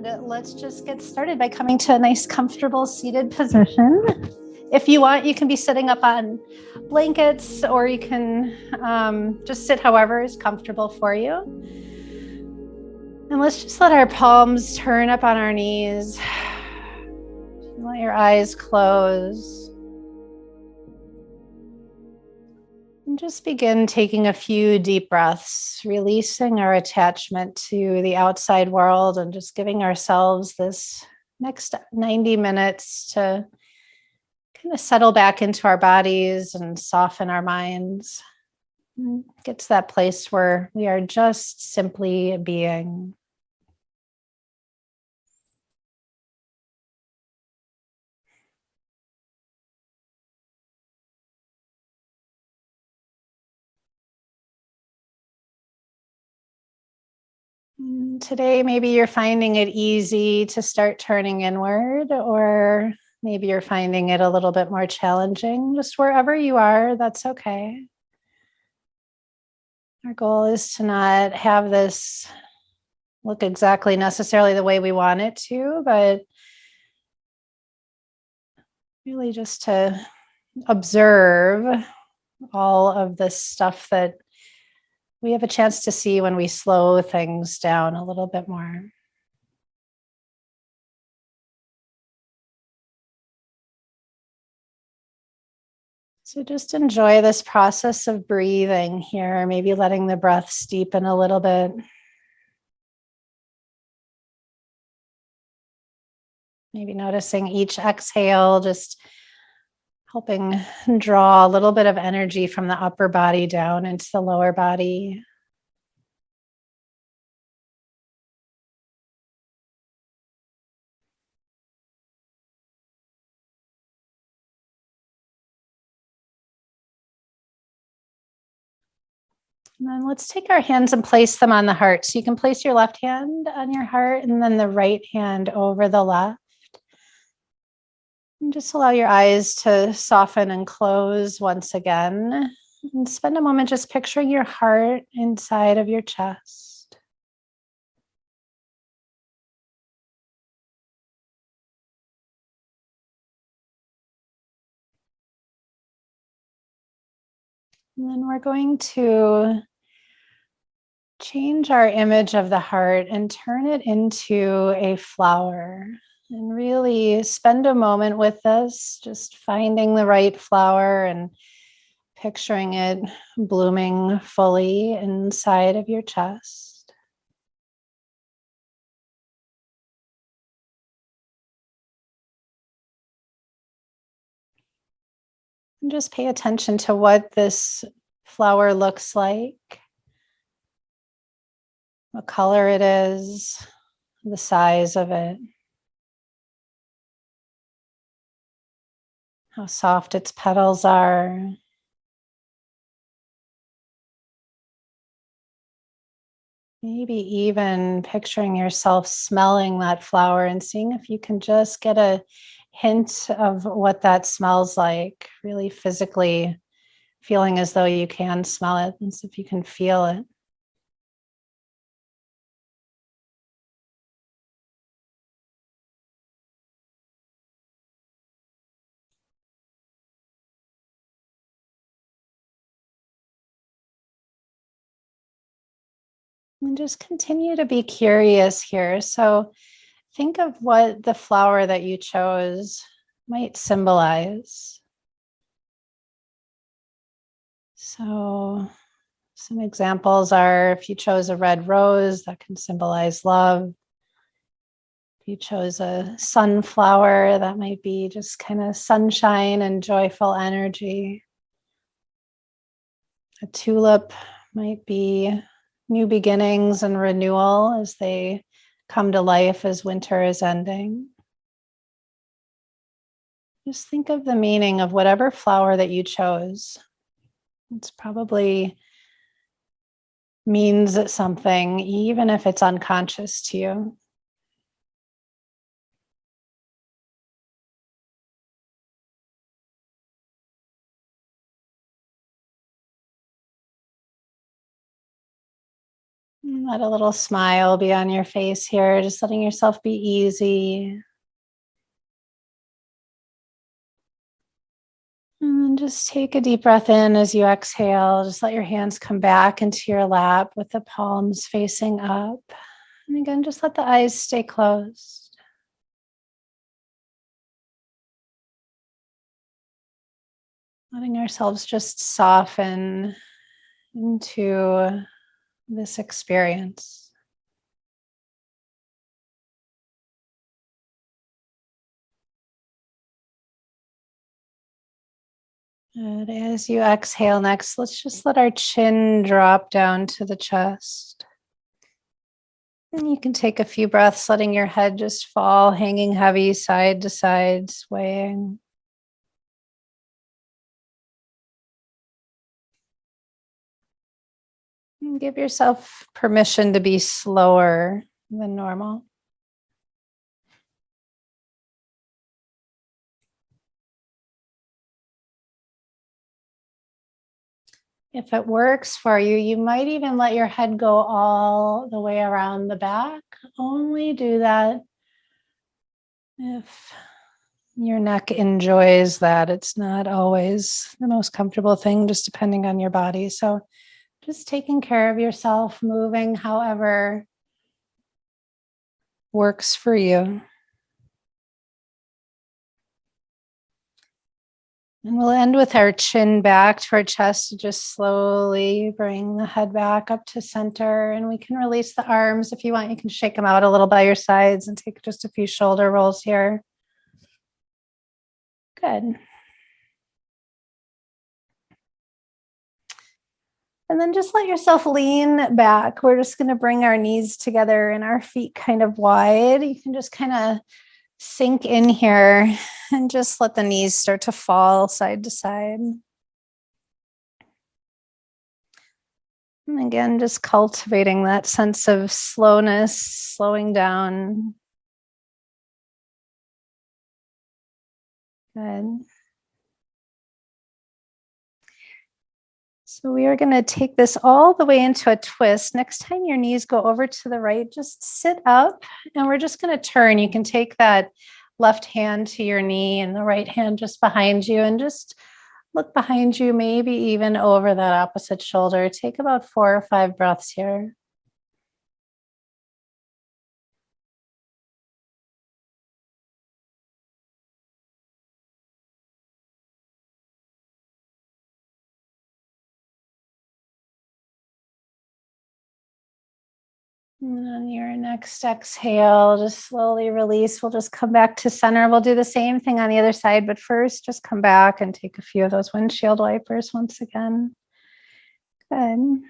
And let's just get started by coming to a nice, comfortable seated position. If you want, you can be sitting up on blankets, or you can just sit however is comfortable for you. And let's just let our palms turn up on our knees. Let your eyes close. And just begin taking a few deep breaths, releasing our attachment to the outside world and just giving ourselves this next 90 minutes to kind of settle back into our bodies and soften our minds. And get to that place where we are just simply being. Today, maybe you're finding it easy to start turning inward, or maybe you're finding it a little bit more challenging. Just wherever you are, that's okay. Our goal is to not have this look exactly necessarily the way we want it to, but really just to observe all of this stuff that we have a chance to see when we slow things down a little bit more. So just enjoy this process of breathing here, maybe letting the breath deepen a little bit. Maybe noticing each exhale, just helping draw a little bit of energy from the upper body down into the lower body. And then let's take our hands and place them on the heart. So you can place your left hand on your heart and then the right hand over the left. And just allow your eyes to soften and close once again. And spend a moment just picturing your heart inside of your chest. And then we're going to change our image of the heart and turn it into a flower. And really spend a moment with this, just finding the right flower and picturing it blooming fully inside of your chest. And just pay attention to what this flower looks like, what color it is, the size of it, how soft its petals are. Maybe even picturing yourself smelling that flower and seeing if you can just get a hint of what that smells like, really physically feeling as though you can smell it, and see if you can feel it. And just continue to be curious here. So think of what the flower that you chose might symbolize. So some examples are, if you chose a red rose, that can symbolize love. If you chose a sunflower, that might be just kind of sunshine and joyful energy. A tulip might be new beginnings and renewal as they come to life as winter is ending. Just think of the meaning of whatever flower that you chose. It's probably means something, even if it's unconscious to you. Let a little smile be on your face here, just letting yourself be easy. And then just take a deep breath in as you exhale. Just let your hands come back into your lap with the palms facing up. And again, just let the eyes stay closed. Letting ourselves just soften into this experience. And as you exhale next, let's just let our chin drop down to the chest. And you can take a few breaths, letting your head just fall, hanging heavy side to side, swaying. And give yourself permission to be slower than normal. If it works for you, you might even let your head go all the way around the back. Only do that if your neck enjoys that. It's not always the most comfortable thing, just depending on your body. So just taking care of yourself, moving however works for you. And we'll end with our chin back to our chest. Just slowly bring the head back up to center. And we can release the arms. If you want, you can shake them out a little by your sides and take just a few shoulder rolls here. Good. And then just let yourself lean back. We're just going to bring our knees together and our feet kind of wide. You can just kind of sink in here and just let the knees start to fall side to side. And again, just cultivating that sense of slowness, slowing down. Good. So we are going to take this all the way into a twist. Next time your knees go over to the right, just sit up and we're just going to turn. You can take that left hand to your knee and the right hand just behind you and just look behind you, maybe even over that opposite shoulder. Take about 4 or 5 breaths here. And on your next exhale, just slowly release. We'll just come back to center. We'll do the same thing on the other side, but first just come back and take a few of those windshield wipers once again. Good.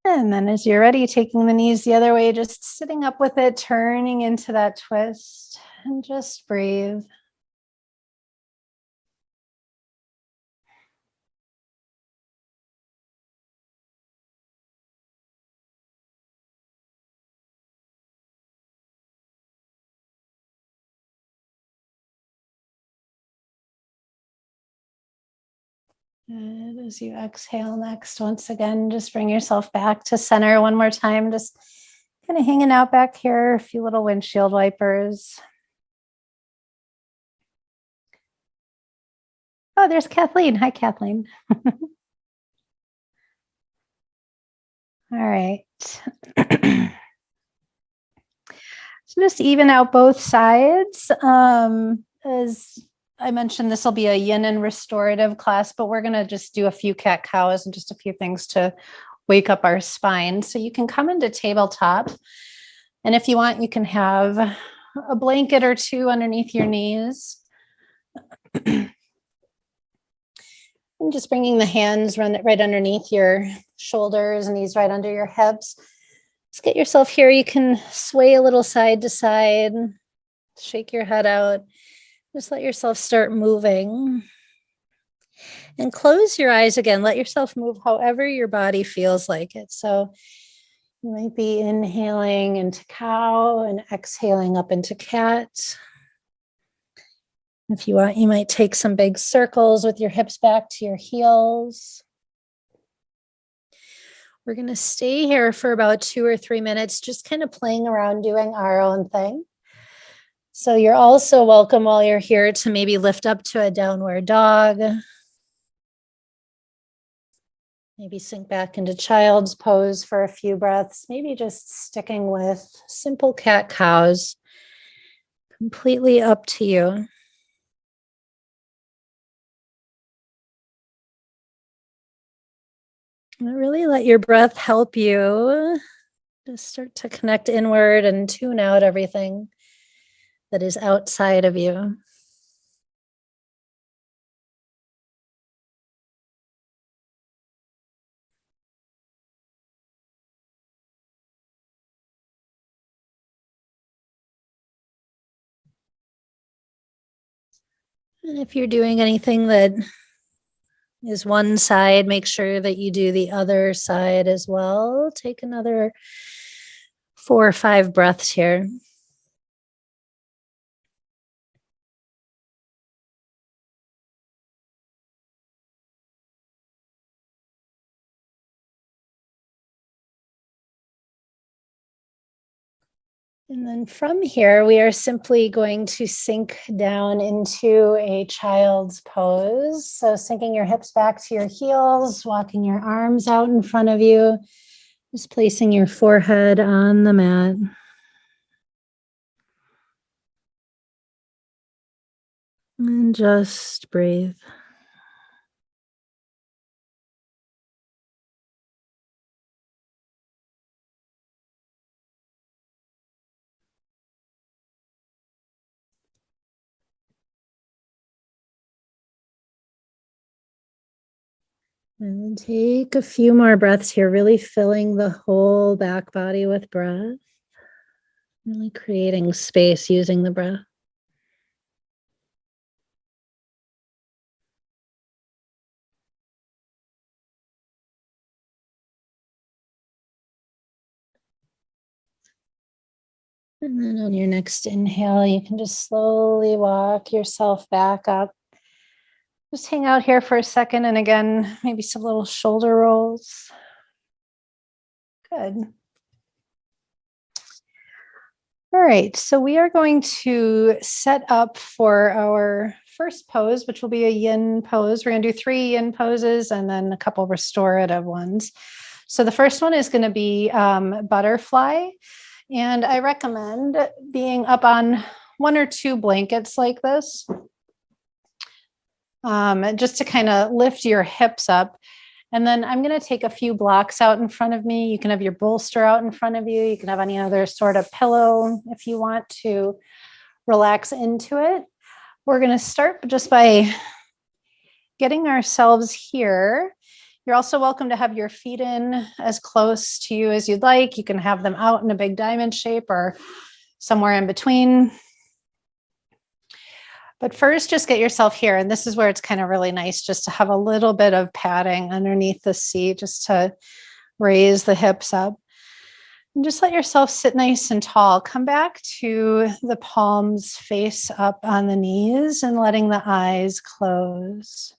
And then as you're ready, taking the knees the other way, just sitting up with it, turning into that twist, and just breathe. And as you exhale next, once again, just bring yourself back to center one more time. Just kind of hanging out back here, a few little windshield wipers. Oh, there's Kathleen. Hi, Kathleen. All right. So just even out both sides. As I mentioned, this will be a yin and restorative class, but we're going to just do a few cat cows and just a few things to wake up our spine. So you can come into tabletop. And if you want, you can have a blanket or two underneath your knees. And just bringing the hands right underneath your shoulders, knees right under your hips. Just get yourself here. You can sway a little side to side, shake your head out. Just let yourself start moving. And close your eyes again. Let yourself move however your body feels like it. So you might be inhaling into cow and exhaling up into cat. If you want, you might take some big circles with your hips back to your heels. We're going to stay here for about 2 or 3 minutes, just kind of playing around, doing our own thing. So you're also welcome while you're here to maybe lift up to a downward dog. Maybe sink back into child's pose for a few breaths. Maybe just sticking with simple cat-cows. Completely up to you. And really let your breath help you just start to connect inward and tune out everything that is outside of you. And if you're doing anything that is one side, make sure that you do the other side as well. Take another 4 or 5 breaths here. And then from here, we are simply going to sink down into a child's pose. So sinking your hips back to your heels, walking your arms out in front of you, just placing your forehead on the mat. And just breathe. And take a few more breaths here, really filling the whole back body with breath. Really creating space using the breath. And then on your next inhale, you can just slowly walk yourself back up. Just hang out here for a second. And again, maybe some little shoulder rolls. Good. All right, so we are going to set up for our first pose, which will be a yin pose. We're going to do 3 yin poses and then a couple restorative ones. So the first one is going to be butterfly. And I recommend being up on 1 or 2 blankets like this, just to kind of lift your hips up. And then I'm going to take a few blocks out in front of me. You can have your bolster out in front of you. You can have any other sort of pillow if you want to relax into it. We're going to start just by getting ourselves here. You're also welcome to have your feet in as close to you as you'd like. You can have them out in a big diamond shape or somewhere in between. But first, just get yourself here. And this is where it's kind of really nice just to have a little bit of padding underneath the seat, just to raise the hips up. And just let yourself sit nice and tall. Come back to the palms face up on the knees and letting the eyes close.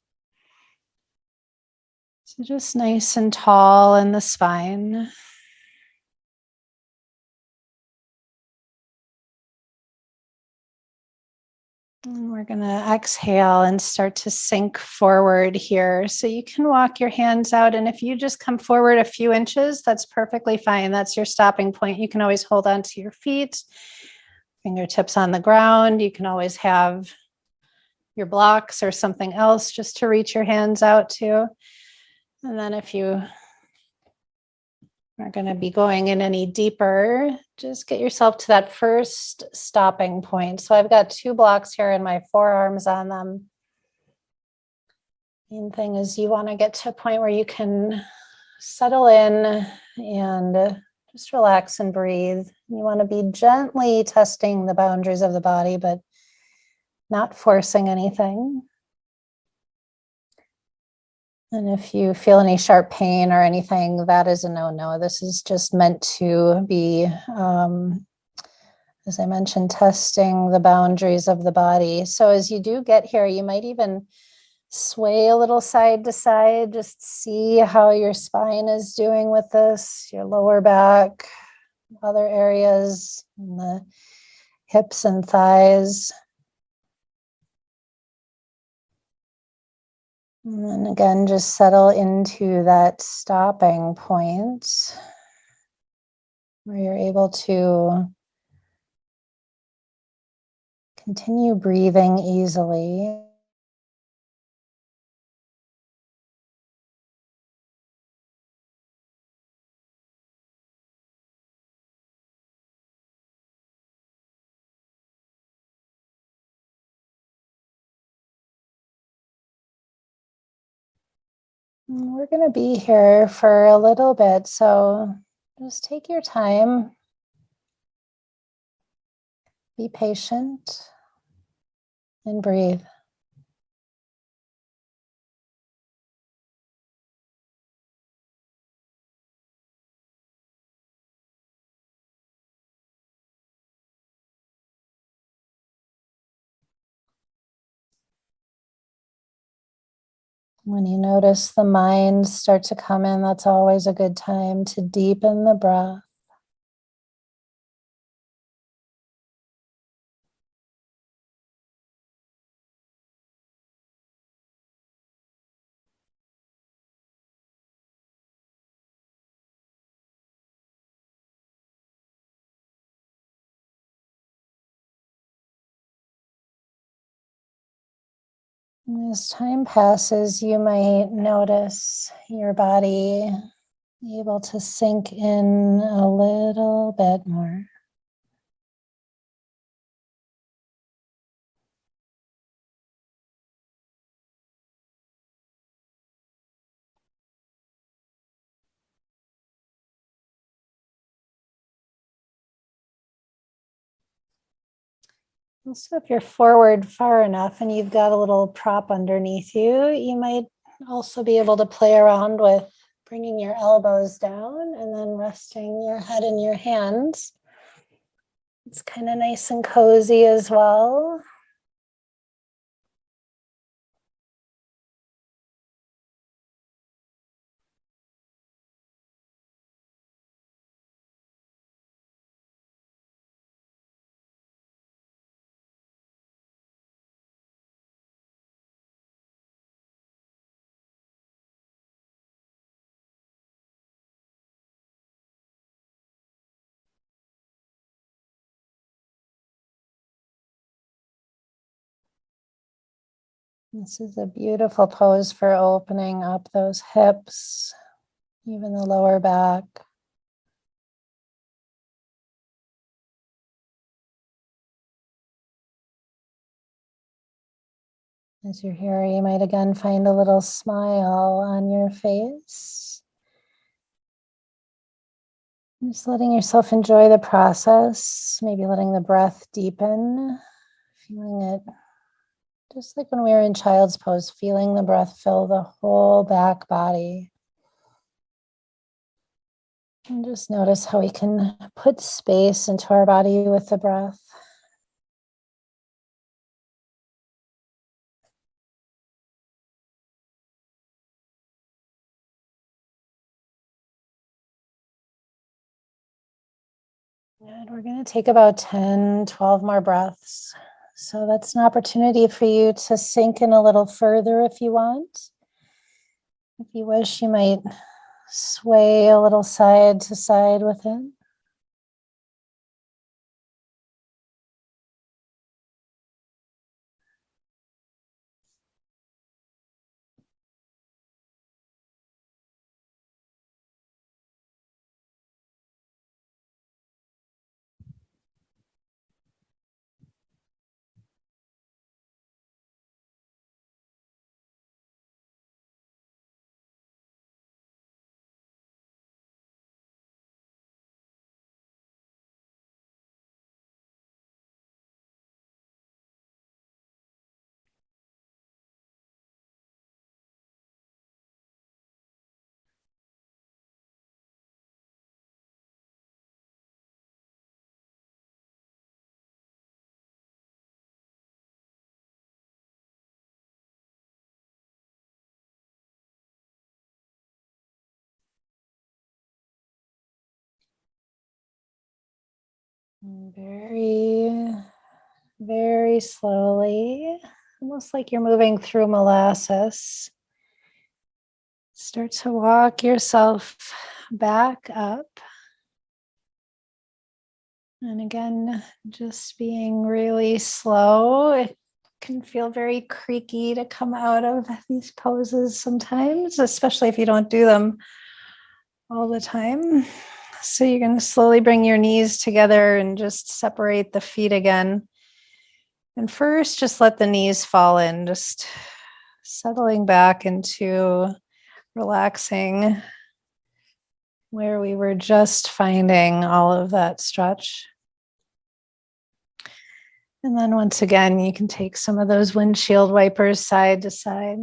So just nice and tall in the spine. And we're going to exhale and start to sink forward here. So you can walk your hands out. And if you just come forward a few inches, that's perfectly fine. That's your stopping point. You can always hold on to your feet, fingertips on the ground. You can always have your blocks or something else just to reach your hands out to. And then if you aren't going to be going in any deeper, just get yourself to that first stopping point. So I've got 2 blocks here and my forearms on them. Main thing is you want to get to a point where you can settle in and just relax and breathe. You want to be gently testing the boundaries of the body, but not forcing anything. And if you feel any sharp pain or anything, that is a no-no. This is just meant to be, as I mentioned, testing the boundaries of the body. So as you do get here, you might even Sway a little side to side. Just see how your spine is doing with this, your lower back, other areas, in the hips and thighs. And then again, just settle into that stopping point where you're able to continue breathing easily. And we're going to be here for a little bit, so just take your time. Be patient and breathe. When you notice the mind start to come in, that's always a good time to deepen the breath. And as time passes, you might notice your body able to sink in a little bit more. So if you're forward far enough and you've got a little prop underneath you, you might also be able to play around with bringing your elbows down and then resting your head in your hands. It's kind of nice and cozy as well. This is a beautiful pose for opening up those hips, even the lower back. As you're here, you might again find a little smile on your face. Just letting yourself enjoy the process, maybe letting the breath deepen, feeling it just like when we were in child's pose, feeling the breath fill the whole back body. And just notice how we can put space into our body with the breath. And we're going to take about 10, 12 more breaths. So that's an opportunity for you to sink in a little further if you want. If you wish, you might sway a little side to side with it. Very, very slowly, almost like you're moving through molasses. Start to walk yourself back up. And again, just being really slow. It can feel very creaky to come out of these poses sometimes, especially if you don't do them all the time. So you're going to slowly bring your knees together and just separate the feet again. And first, just let the knees fall in, just settling back into relaxing where we were just finding all of that stretch. And then once again, you can take some of those windshield wipers side to side.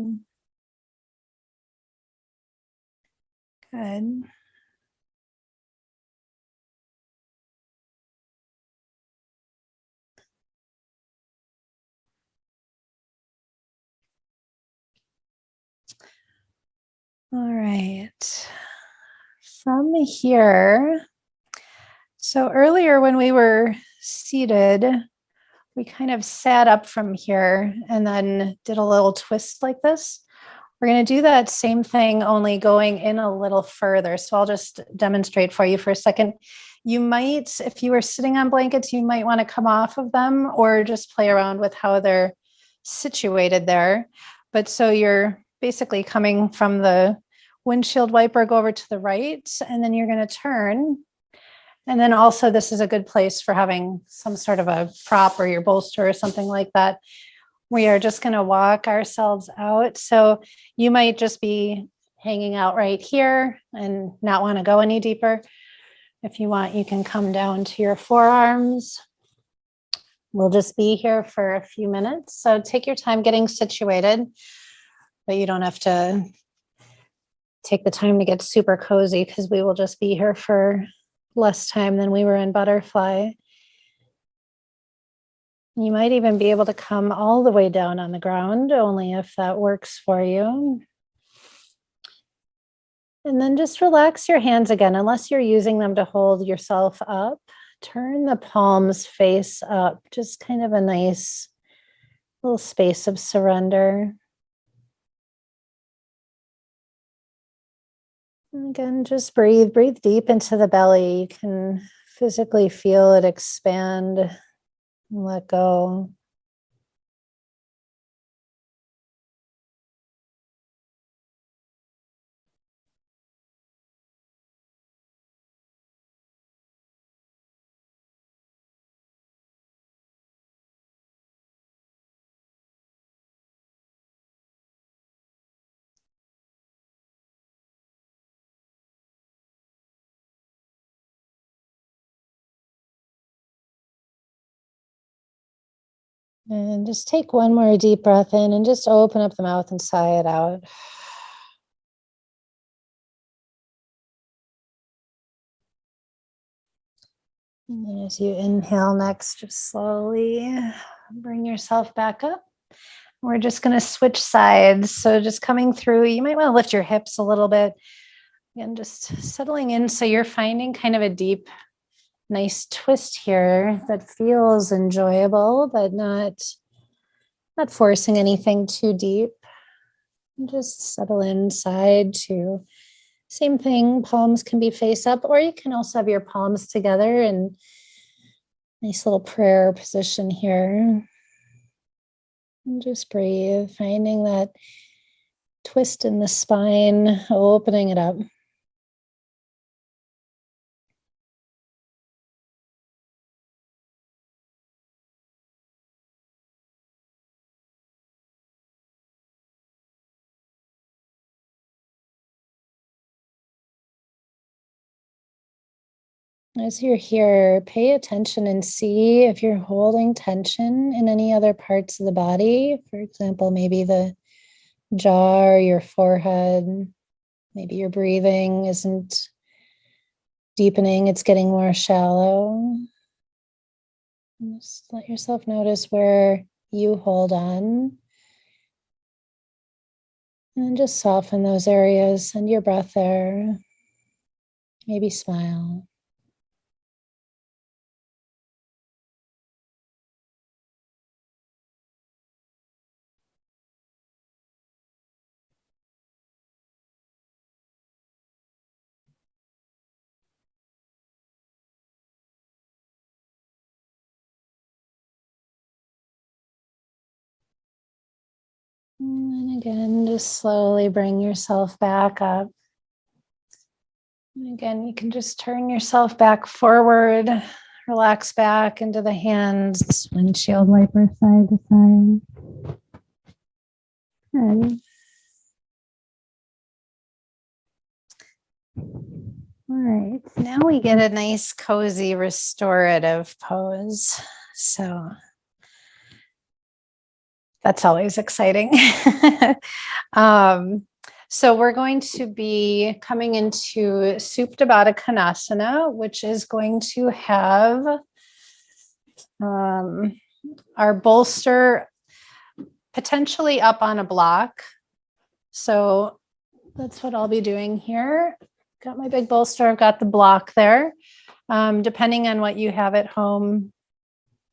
Good. All right. From here, so earlier when we were seated, we kind of sat up from here and then did a little twist like this. We're going to do that same thing, only going in a little further. So I'll just demonstrate for you for a second. You might, if you were sitting on blankets, you might want to come off of them or just play around with how they're situated there. But so you're basically coming from the windshield wiper, go over to the right, and then you're going to turn. And then also this is a good place for having some sort of a prop or your bolster or something like that. We are just going to walk ourselves out. So you might just be hanging out right here and not want to go any deeper. If you want, you can come down to your forearms. We'll just be here for a few minutes. So take your time getting situated, but you don't have to take the time to get super cozy because we will just be here for less time than we were in butterfly. You might even be able to come all the way down on the ground, only if that works for you. And then just relax your hands again, unless you're using them to hold yourself up. Turn the palms face up, just kind of a nice little space of surrender. And again, just breathe deep into the belly. You can physically feel it expand and let go. And just take one more deep breath in and just open up the mouth and sigh it out. And then as you inhale next, just slowly bring yourself back up. We're just going to switch sides. So just coming through, you might want to lift your hips a little bit and just settling in. So you're finding kind of a deep, nice twist here that feels enjoyable, but not forcing anything too deep. And just settle inside to same thing. Palms can be face up, or you can also have your palms together in nice little prayer position here. And just breathe, finding that twist in the spine, opening it up. As you're here, pay attention and see if you're holding tension in any other parts of the body. For example, maybe the jaw or your forehead. Maybe your breathing isn't deepening, it's getting more shallow. Just let yourself notice where you hold on. And just soften those areas. Send your breath there. Maybe smile. And again, just slowly bring yourself back up. And again, you can just turn yourself back forward, relax back into the hands, windshield wiper side to side. Good. All right, now we get a nice cozy restorative pose. So that's always exciting. So we're going to be coming into Supta Baddha Konasana, which is going to have our bolster potentially up on a block. So that's what I'll be doing here. Got my big bolster, I've got the block there. Depending on what you have at home,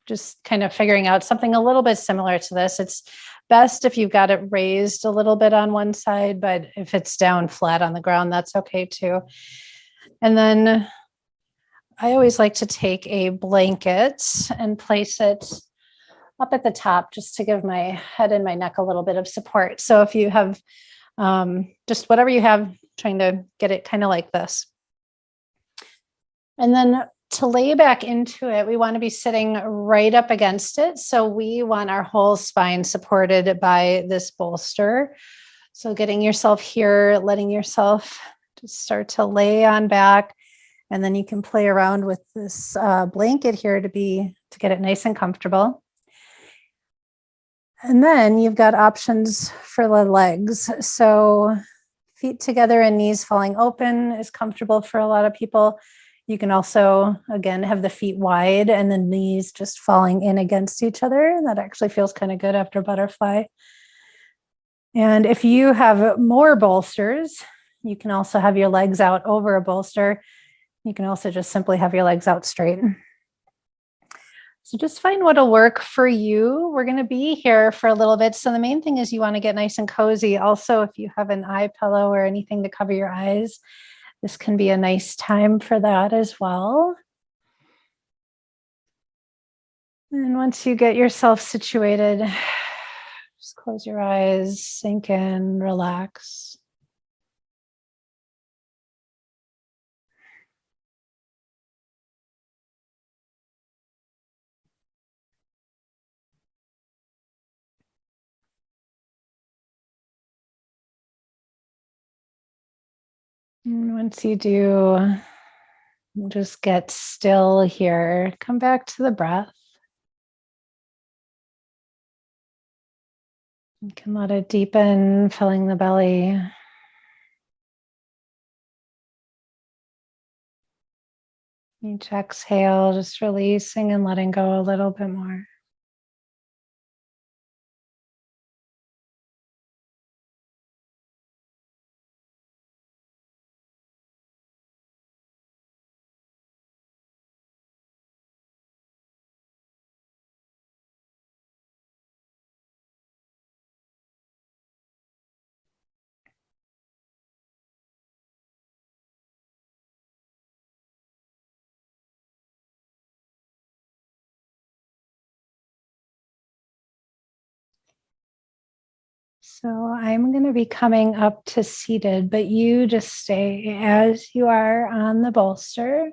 just kind of figuring out something a little bit similar to this. It's best if you've got it raised a little bit on one side, but if it's down flat on the ground, that's okay too. And then I always like to take a blanket and place it up at the top just to give my head and my neck a little bit of support. So if you have just whatever you have, trying to get it kind of like this. And then to lay back into it, we want to be sitting right up against it. So we want our whole spine supported by this bolster. So getting yourself here, letting yourself just start to lay on back. And then you can play around with this blanket here to get it nice and comfortable. And then you've got options for the legs. So feet together and knees falling open is comfortable for a lot of people. You can also, again, have the feet wide and the knees just falling in against each other. That actually feels kind of good after butterfly. And if you have more bolsters, you can also have your legs out over a bolster. You can also just simply have your legs out straight. So just find what'll work for you. We're going to be here for a little bit. So the main thing is you want to get nice and cozy. Also, if you have an eye pillow or anything to cover your eyes, this can be a nice time for that as well. And once you get yourself situated, just close your eyes, sink in, relax. And once you do, just get still here. Come back to the breath. You can let it deepen, filling the belly. Each exhale, just releasing and letting go a little bit more. So I'm going to be coming up to seated, but you just stay as you are on the bolster.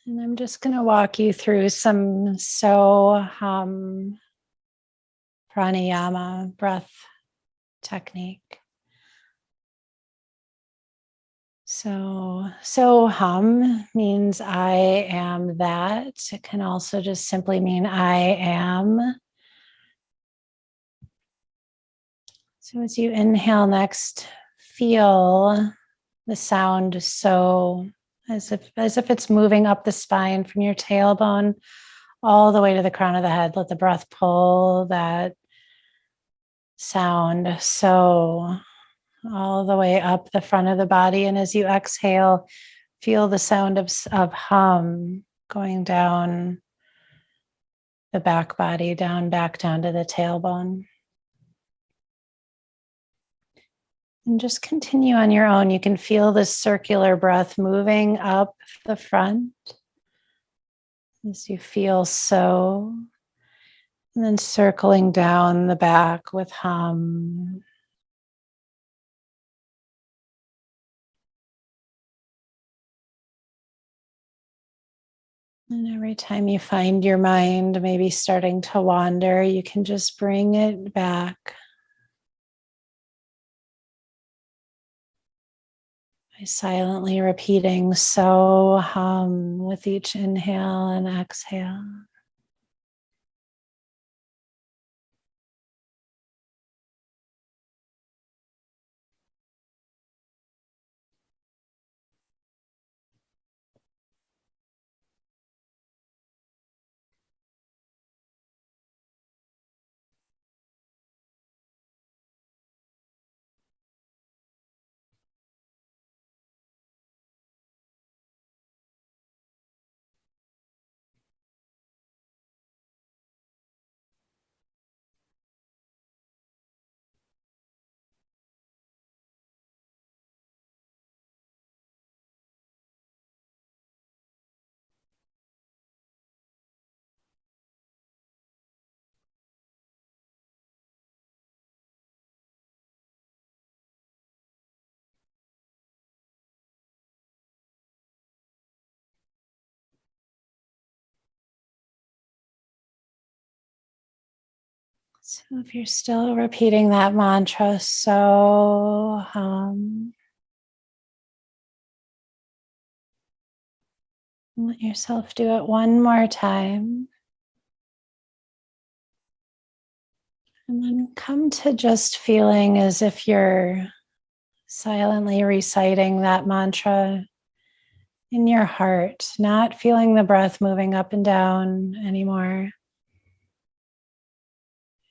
And I'm just going to walk you through some Soham pranayama breath technique. So hum means I am that. It can also just simply mean I am. So as you inhale next, feel the sound so as if it's moving up the spine from your tailbone all the way to the crown of the head. Let the breath pull that sound so all the way up the front of the body. And as you exhale, feel the sound of hum going down the back body, back down to the tailbone. And just continue on your own. You can feel this circular breath moving up the front as you feel so, and then circling down the back with hum. And every time you find your mind maybe starting to wander, you can just bring it back by silently repeating so hum with each inhale and exhale. So if you're still repeating that mantra, so let yourself do it one more time. And then come to just feeling as if you're silently reciting that mantra in your heart, not feeling the breath moving up and down anymore.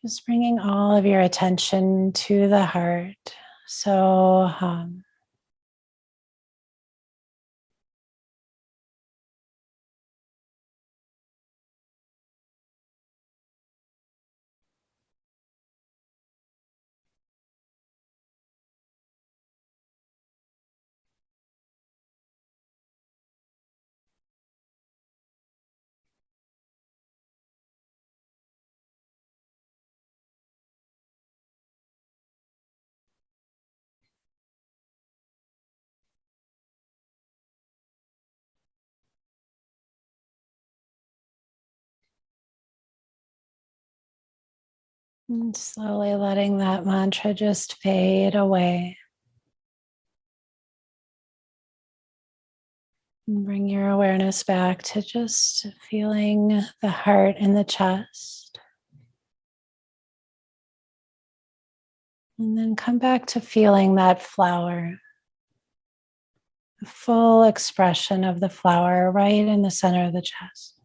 Just bringing all of your attention to the heart. So hum. And slowly letting that mantra just fade away. And bring your awareness back to just feeling the heart in the chest. And then come back to feeling that flower, the full expression of the flower right in the center of the chest.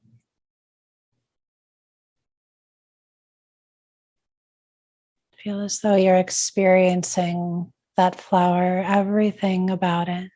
Feel as though you're experiencing that flower, everything about it.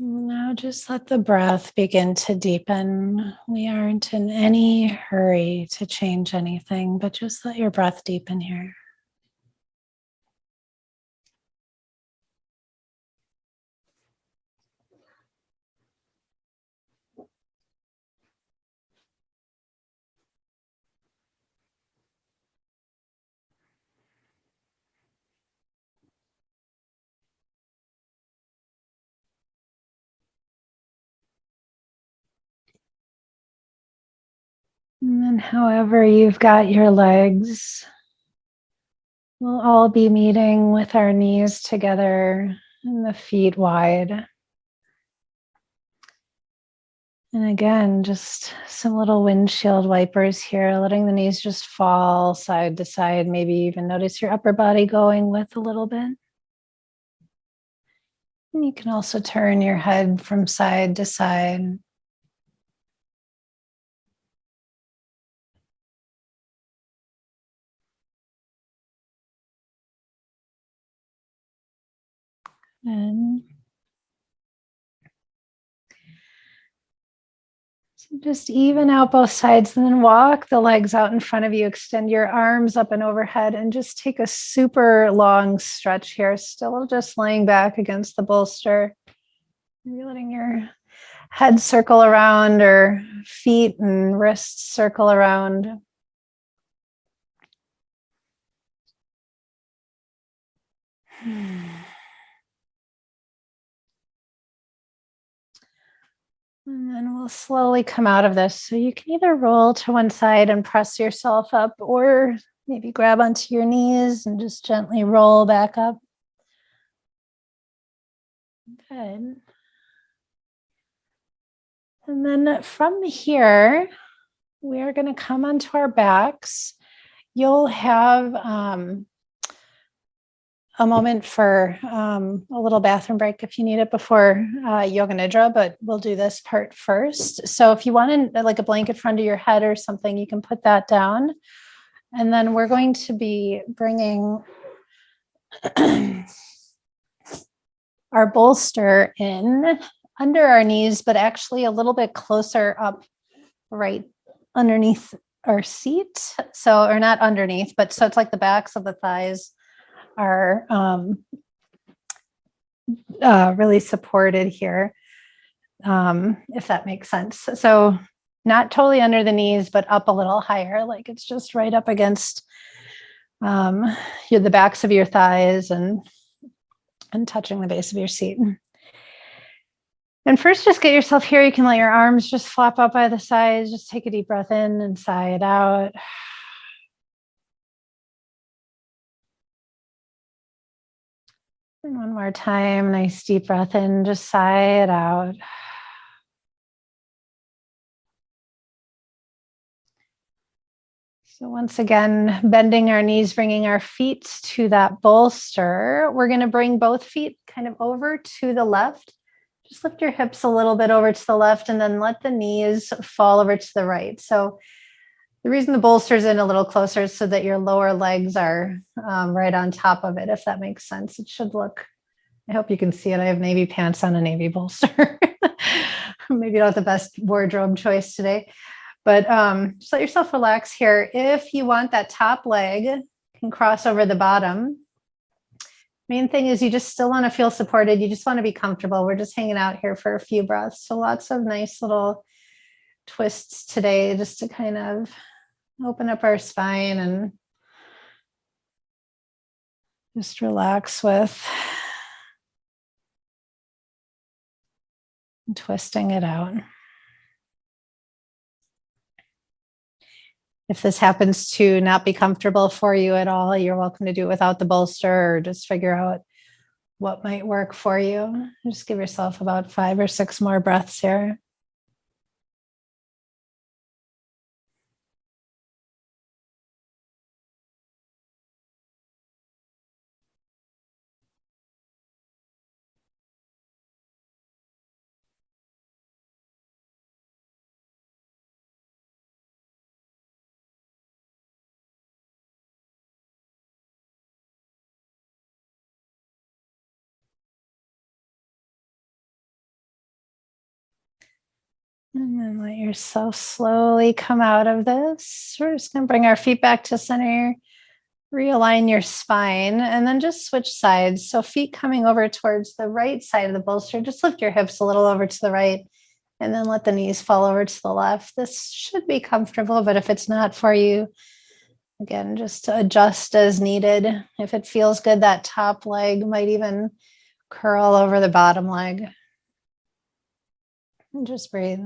Now just let the breath begin to deepen. We aren't in any hurry to change anything, but just let your breath deepen here. And then however you've got your legs, we'll all be meeting with our knees together and the feet wide. And again, just some little windshield wipers here, letting the knees just fall side to side. Maybe even notice your upper body going with a little bit. And you can also turn your head from side to side. And so just even out both sides and then walk the legs out in front of you. Extend your arms up and overhead and just take a super long stretch here. Still just laying back against the bolster. Maybe letting your head circle around or feet and wrists circle around. And then we'll slowly come out of this. So you can either roll to one side and press yourself up, or maybe grab onto your knees and just gently roll back up. Good. And then from here, we are going to come onto our backs. You'll have a moment for a little bathroom break if you need it before yoga nidra, but we'll do this part first. So if you want like a blanket front of your head or something, you can put that down. And then we're going to be bringing our bolster in under our knees, but actually a little bit closer up right underneath our seat. So, or not underneath, but so it's like the backs of the thighs are really supported here, if that makes sense. So not totally under the knees, but up a little higher, like it's just right up against the backs of your thighs and touching the base of your seat. And first, just get yourself here. You can let your arms just flop out by the sides. Just take a deep breath in and sigh it out. And one more time, nice deep breath in, just sigh it out. So once again, bending our knees, bringing our feet to that bolster. We're going to bring both feet kind of over to the left. Just lift your hips a little bit over to the left and then let the knees fall over to the right. So the reason the bolster's in a little closer is so that your lower legs are right on top of it, if that makes sense. It should look, I hope you can see it. I have navy pants on a navy bolster. Maybe not the best wardrobe choice today. But just let yourself relax here. If you want, that top leg can cross over the bottom. Main thing is you just still want to feel supported. You just want to be comfortable. We're just hanging out here for a few breaths. So lots of nice little twists today just to kind of open up our spine and just relax with twisting it out. If this happens to not be comfortable for you at all, you're welcome to do it without the bolster or just figure out what might work for you. Just give yourself about 5 or 6 more breaths here. And then let yourself slowly come out of this. We're just going to bring our feet back to center, realign your spine, and then just switch sides. So feet coming over towards the right side of the bolster. Just lift your hips a little over to the right, and then let the knees fall over to the left. This should be comfortable, but if it's not for you, again, just adjust as needed. If it feels good, that top leg might even curl over the bottom leg. And just breathe.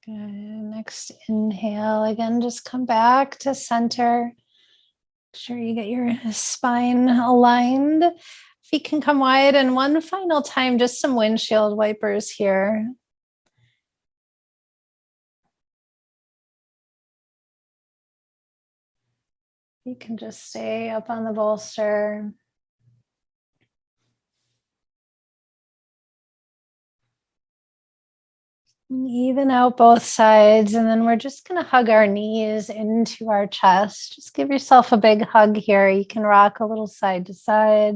Good. Next inhale. Again, just come back to center. Make sure you get your spine aligned. Feet can come wide. And one final time, just some windshield wipers here. You can just stay up on the bolster. Even out both sides. And then we're just going to hug our knees into our chest. Just give yourself a big hug here. You can rock a little side to side.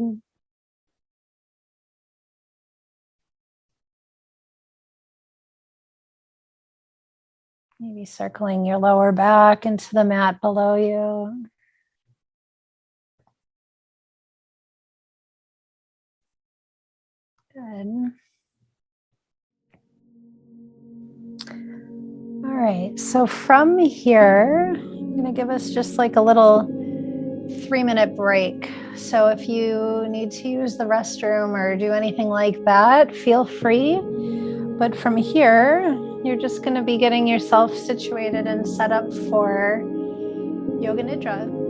Maybe circling your lower back into the mat below you. Good. All right, so from here, I'm going to give us just like a little 3-minute break. So if you need to use the restroom or do anything like that, feel free. But from here, you're just going to be getting yourself situated and set up for Yoga Nidra.